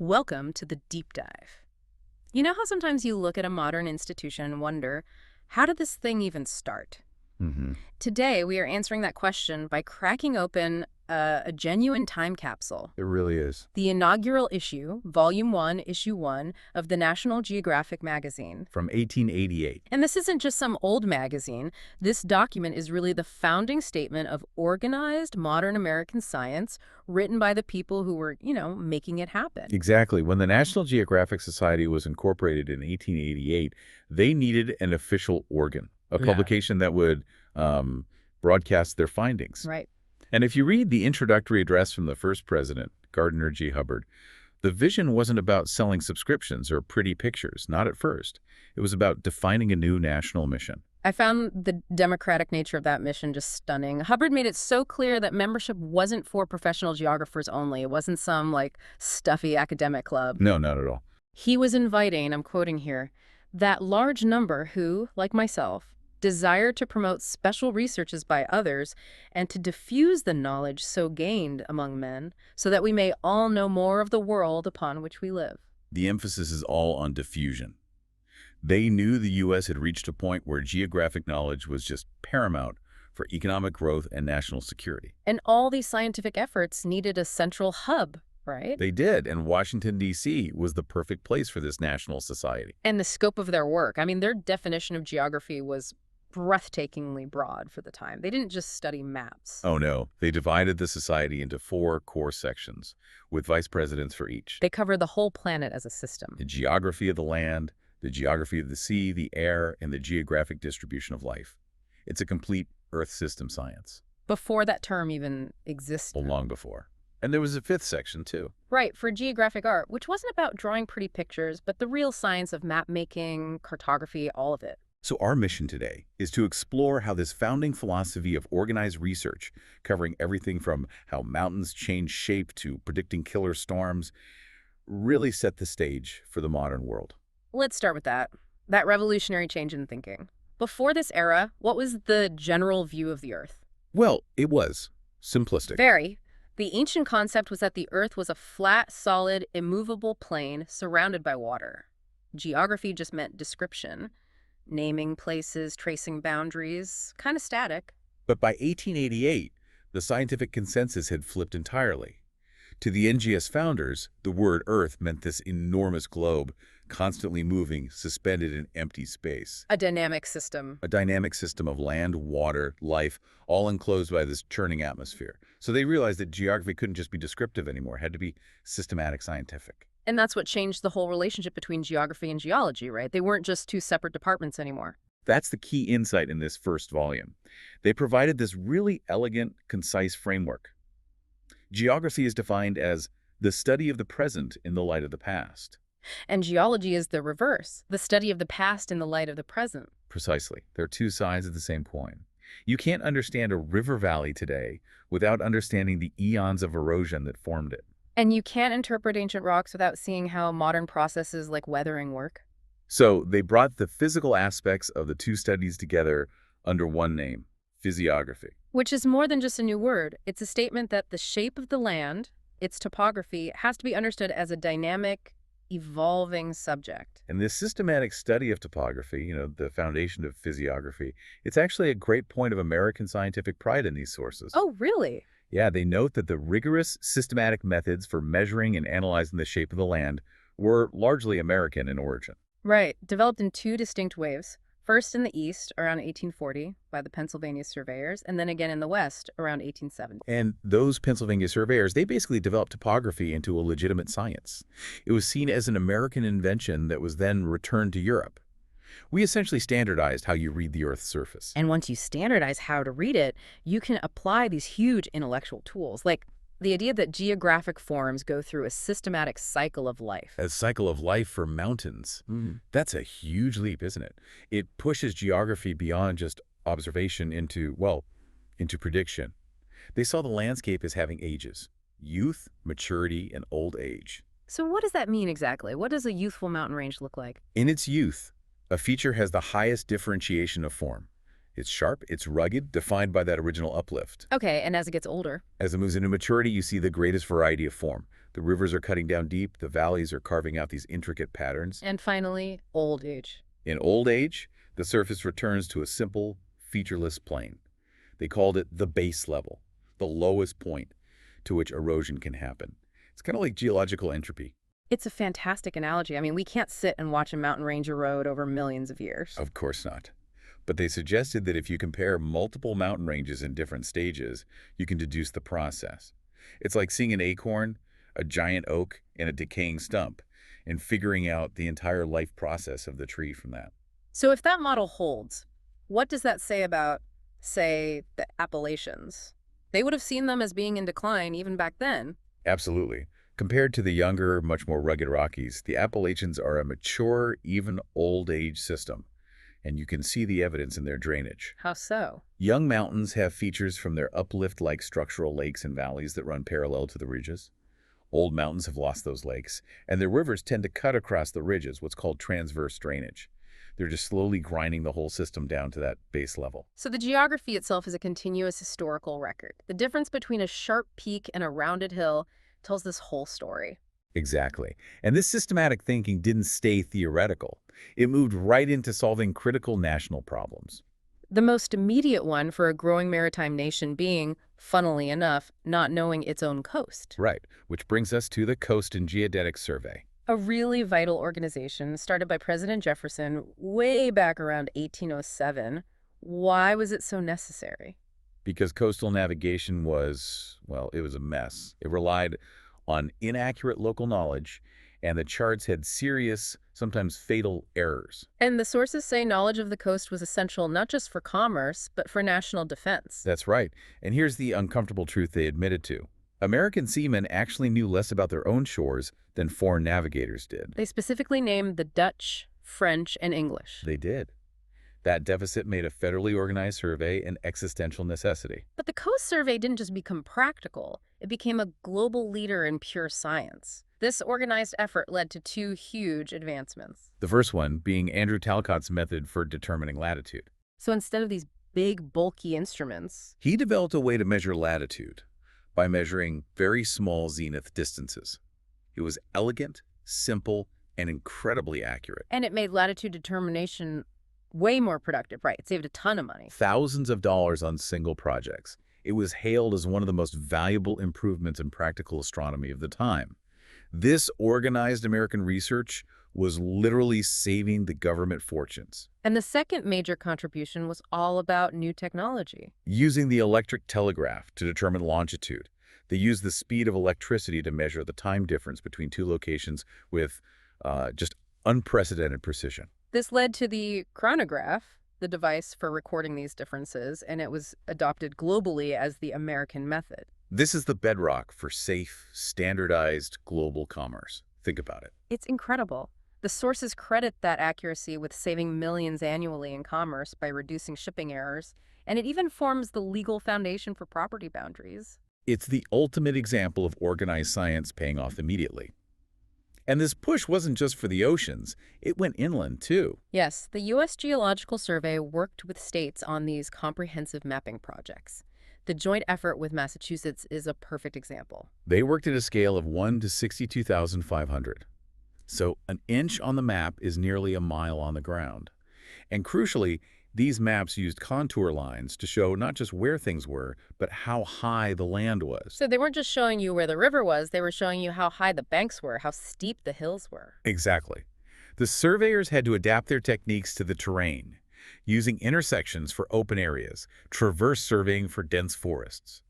Welcome to the deep dive. You know how sometimes you look at a modern institution and wonder, how did this thing even start? hmm Today, we are answering that question by cracking open a genuine time capsule. It really is. The inaugural issue, Volume 1, Issue 1, of the National Geographic Magazine. From 1888. And this isn't just some old magazine. This document is really the founding statement of organized modern American science written by the people who were, making it happen. Exactly. When the National Geographic Society was incorporated in 1888, they needed an official organ, a Yeah. publication that would broadcast their findings. Right. And if you read the introductory address from the first president, Gardner G. Hubbard, the vision wasn't about selling subscriptions or pretty pictures, not at first. It was about defining a new national mission. I found the democratic nature of that mission just stunning. Hubbard made it so clear that membership wasn't for professional geographers only. It wasn't some, stuffy academic club. No, not at all. He was inviting, I'm quoting here, that large number who, like myself, desire to promote special researches by others and to diffuse the knowledge so gained among men so that we may all know more of the world upon which we live. The emphasis is all on diffusion. They knew the U.S. had reached a point where geographic knowledge was just paramount for economic growth and national security. And all these scientific efforts needed a central hub, right? They did, and Washington, D.C. was the perfect place for this national society. And the scope of their work. I mean, their definition of geography was breathtakingly broad for the time. They didn't just study maps. Oh no, they divided the society into 4 core sections, with vice presidents for each. They covered the whole planet as a system. The geography of the land, the geography of the sea, the air, and the geographic distribution of life. It's a complete Earth system science. Before that term even existed. Long before. And there was a 5th section, too. Right, for geographic art, which wasn't about drawing pretty pictures, but the real science of map making, cartography, all of it. So our mission today is to explore how this founding philosophy of organized research, covering everything from how mountains change shape to predicting killer storms, really set the stage for the modern world. Let's start with that revolutionary change in thinking. Before this era, what was the general view of the Earth? Well, it was simplistic. Very. The ancient concept was that the Earth was a flat, solid, immovable plane surrounded by water. Geography just meant description. Naming places, tracing boundaries, kind of static. But by 1888, the scientific consensus had flipped entirely. To the NGS founders, the word Earth meant this enormous globe, constantly moving, suspended in empty space. A dynamic system. A dynamic system of land, water, life, all enclosed by this churning atmosphere. So they realized that geography couldn't just be descriptive anymore. It had to be systematic, scientific. And that's what changed the whole relationship between geography and geology, right? They weren't just two separate departments anymore. That's the key insight in this first volume. They provided this really elegant, concise framework. Geography is defined as the study of the present in the light of the past. And geology is the reverse, the study of the past in the light of the present. Precisely. They're two sides of the same coin. You can't understand a river valley today without understanding the eons of erosion that formed it. And you can't interpret ancient rocks without seeing how modern processes like weathering work. So they brought the physical aspects of the two studies together under one name, physiography. Which is more than just a new word. It's a statement that the shape of the land, its topography, has to be understood as a dynamic, evolving subject. And this systematic study of topography, the foundation of physiography, it's actually a great point of American scientific pride in these sources. Oh, really? Yeah, they note that the rigorous, systematic methods for measuring and analyzing the shape of the land were largely American in origin. Right. Developed in 2 distinct waves. First in the East, around 1840, by the Pennsylvania surveyors, and then again in the West, around 1870. And those Pennsylvania surveyors, they basically developed topography into a legitimate science. It was seen as an American invention that was then returned to Europe. We essentially standardized how you read the Earth's surface. And once you standardize how to read it, you can apply these huge intellectual tools, like the idea that geographic forms go through a systematic cycle of life. A cycle of life for mountains. That's a huge leap, isn't it? It pushes geography beyond just observation into prediction. They saw the landscape as having ages: youth, maturity, and old age. So what does that mean exactly? What does a youthful mountain range look like? In its youth, a feature has the highest differentiation of form. It's sharp, it's rugged, defined by that original uplift. Okay, and as it gets older? As it moves into maturity, you see the greatest variety of form. The rivers are cutting down deep, the valleys are carving out these intricate patterns. And finally, old age. In old age, the surface returns to a simple, featureless plain. They called it the base level, the lowest point to which erosion can happen. It's kind of like geological entropy. It's a fantastic analogy. I mean, we can't sit and watch a mountain range erode over millions of years. Of course not. But they suggested that if you compare multiple mountain ranges in different stages, you can deduce the process. It's like seeing an acorn, a giant oak, and a decaying stump, and figuring out the entire life process of the tree from that. So if that model holds, what does that say about, say, the Appalachians? They would have seen them as being in decline even back then. Absolutely. Compared to the younger, much more rugged Rockies, the Appalachians are a mature, even old-age system, and you can see the evidence in their drainage. How so? Young mountains have features from their uplift-like structural lakes and valleys that run parallel to the ridges. Old mountains have lost those lakes, and their rivers tend to cut across the ridges, what's called transverse drainage. They're just slowly grinding the whole system down to that base level. So the geography itself is a continuous historical record. The difference between a sharp peak and a rounded hill tells this whole story. Exactly. And this systematic thinking didn't stay theoretical. It moved right into solving critical national problems. The most immediate one for a growing maritime nation being, funnily enough, not knowing its own coast. Right, which brings us to the Coast and Geodetic Survey. A really vital organization started by President Jefferson way back around 1807. Why was it so necessary? Because coastal navigation was, well, it was a mess. It relied on inaccurate local knowledge, and the charts had serious, sometimes fatal errors. And the sources say knowledge of the coast was essential not just for commerce, but for national defense. That's right. And here's the uncomfortable truth they admitted to. American seamen actually knew less about their own shores than foreign navigators did. They specifically named the Dutch, French, and English. They did. That deficit made a federally organized survey an existential necessity. But the Coast Survey didn't just become practical. It became a global leader in pure science. This organized effort led to two huge advancements. The first one being Andrew Talcott's method for determining latitude. So instead of these big, bulky instruments, He developed a way to measure latitude by measuring very small zenith distances. It was elegant, simple, and incredibly accurate. and it made latitude determination way more productive, right? It saved a ton of money. Thousands of dollars on single projects. It was hailed as one of the most valuable improvements in practical astronomy of the time. This organized American research was literally saving the government fortunes. And the second major contribution was all about new technology. Using the electric telegraph to determine longitude, they used the speed of electricity to measure the time difference between two locations with just unprecedented precision. This led to the chronograph, the device for recording these differences, and it was adopted globally as the American method. This is the bedrock for safe, standardized global commerce. Think about it. It's incredible. The sources credit that accuracy with saving millions annually in commerce by reducing shipping errors, and it even forms the legal foundation for property boundaries. It's the ultimate example of organized science paying off immediately. And this push wasn't just for the oceans. It went inland, too. Yes, the U.S. Geological Survey worked with states on these comprehensive mapping projects. The joint effort with Massachusetts is a perfect example. They worked at a scale of 1 to 62,500. So an inch on the map is nearly a mile on the ground. And crucially, these maps used contour lines to show not just where things were, but how high the land was. So they weren't just showing you where the river was, they were showing you how high the banks were, how steep the hills were. Exactly. The surveyors had to adapt their techniques to the terrain, using intersections for open areas, traverse surveying for dense forests.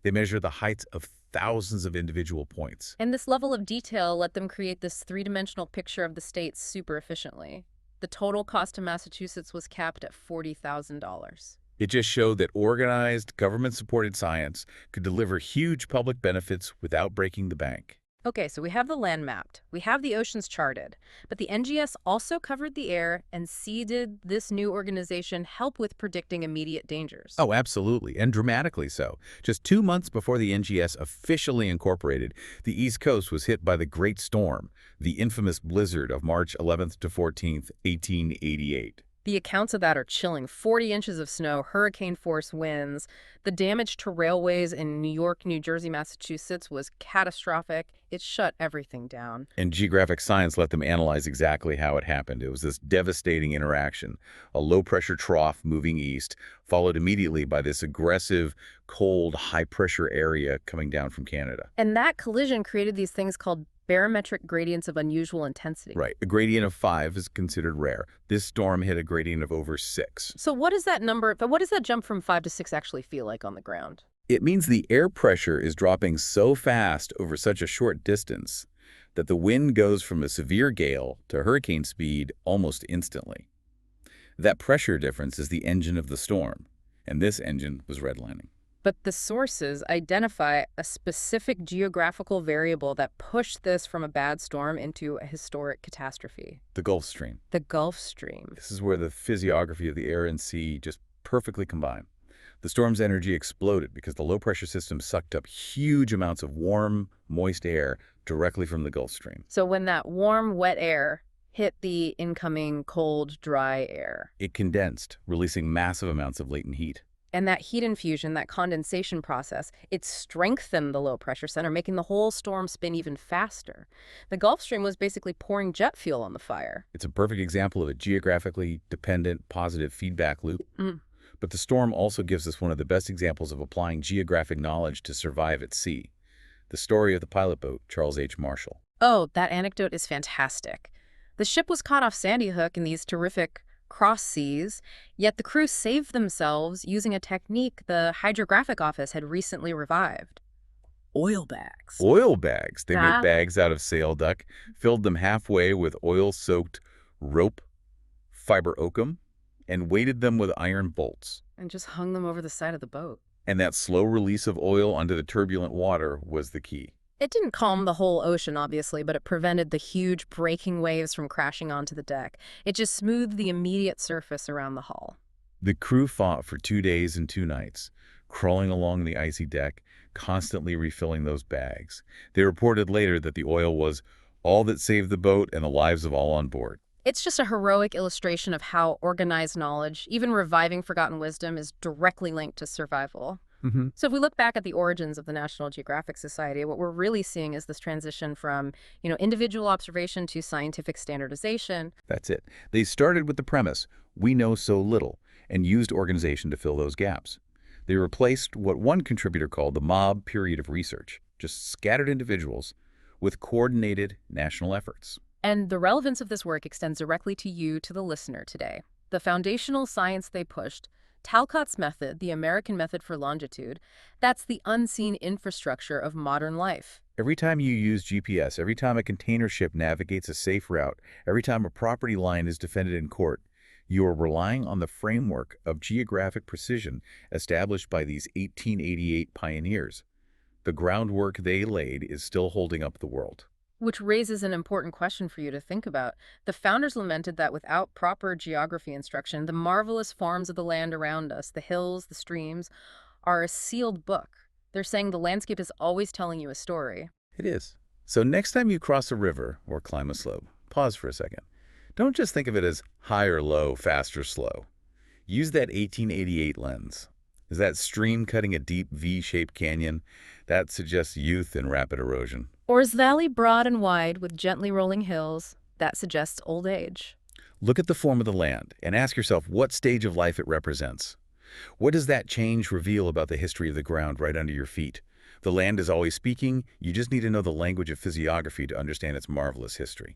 They measured the heights of thousands of individual points. And this level of detail let them create this three-dimensional picture of the state super efficiently. The total cost to Massachusetts was capped at $40,000. It just showed that organized, government-supported science could deliver huge public benefits without breaking the bank. Okay, so we have the land mapped, we have the oceans charted, but the NGS also covered the air and seeded this new organization help with predicting immediate dangers. Oh, absolutely, and dramatically so. Just 2 months before the NGS officially incorporated, the East Coast was hit by the Great Storm, the infamous blizzard of March 11th to 14th, 1888. The accounts of that are chilling. 40 inches of snow, hurricane-force winds. The damage to railways in New York, New Jersey, Massachusetts was catastrophic. It shut everything down. And geographic science let them analyze exactly how it happened. It was this devastating interaction. A low-pressure trough moving east, followed immediately by this aggressive, cold, high-pressure area coming down from Canada. And that collision created these things called barometric gradients of unusual intensity. Right. A gradient of 5 is considered rare. This storm hit a gradient of over 6. So what does that jump from 5 to 6 actually feel like on the ground? It means the air pressure is dropping so fast over such a short distance that the wind goes from a severe gale to hurricane speed almost instantly. That pressure difference is the engine of the storm, and this engine was redlining. But the sources identify a specific geographical variable that pushed this from a bad storm into a historic catastrophe. The Gulf Stream. The Gulf Stream. This is where the physiography of the air and sea just perfectly combine. The storm's energy exploded because the low-pressure system sucked up huge amounts of warm, moist air directly from the Gulf Stream. So when that warm, wet air hit the incoming cold, dry air, It condensed, releasing massive amounts of latent heat. and that heat infusion, that condensation process, it strengthened the low-pressure center, making the whole storm spin even faster. The Gulf Stream was basically pouring jet fuel on the fire. It's a perfect example of a geographically dependent positive feedback loop. But the storm also gives us one of the best examples of applying geographic knowledge to survive at sea. The story of the pilot boat, Charles H. Marshall. Oh, that anecdote is fantastic. The ship was caught off Sandy Hook in these terrific cross seas, yet the crew saved themselves using a technique the Hydrographic Office had recently revived. Oil bags. Oil bags. They Ah. made bags out of sail duck, filled them halfway with oil-soaked rope, fiber oakum, and weighted them with iron bolts. And just hung them over the side of the boat. And that slow release of oil onto the turbulent water was the key. It didn't calm the whole ocean, obviously, but it prevented the huge breaking waves from crashing onto the deck. It just smoothed the immediate surface around the hull. The crew fought for 2 days and 2 nights, crawling along the icy deck, constantly refilling those bags. They reported later that the oil was all that saved the boat and the lives of all on board. It's just a heroic illustration of how organized knowledge, even reviving forgotten wisdom, is directly linked to survival. So if we look back at the origins of the National Geographic Society, what we're really seeing is this transition from, individual observation to scientific standardization. That's it. They started with the premise, we know so little, and used organization to fill those gaps. They replaced what one contributor called the mob period of research, just scattered individuals, with coordinated national efforts. And the relevance of this work extends directly to you, to the listener today. The foundational science they pushed, Talcott's method, the American method for longitude, that's the unseen infrastructure of modern life. Every time you use GPS, every time a container ship navigates a safe route, every time a property line is defended in court, you are relying on the framework of geographic precision established by these 1888 pioneers. The groundwork they laid is still holding up the world. Which raises an important question for you to think about. The founders lamented that without proper geography instruction, the marvelous forms of the land around us, the hills, the streams, are a sealed book. They're saying the landscape is always telling you a story. It is. So next time you cross a river or climb a slope, pause for a second. Don't just think of it as high or low, fast or slow. Use that 1888 lens. Is that stream cutting a deep V-shaped canyon? That suggests youth and rapid erosion. Or is the valley broad and wide with gently rolling hills? That suggests old age. Look at the form of the land and ask yourself what stage of life it represents. What does that change reveal about the history of the ground right under your feet? The land is always speaking. You just need to know the language of physiography to understand its marvelous history.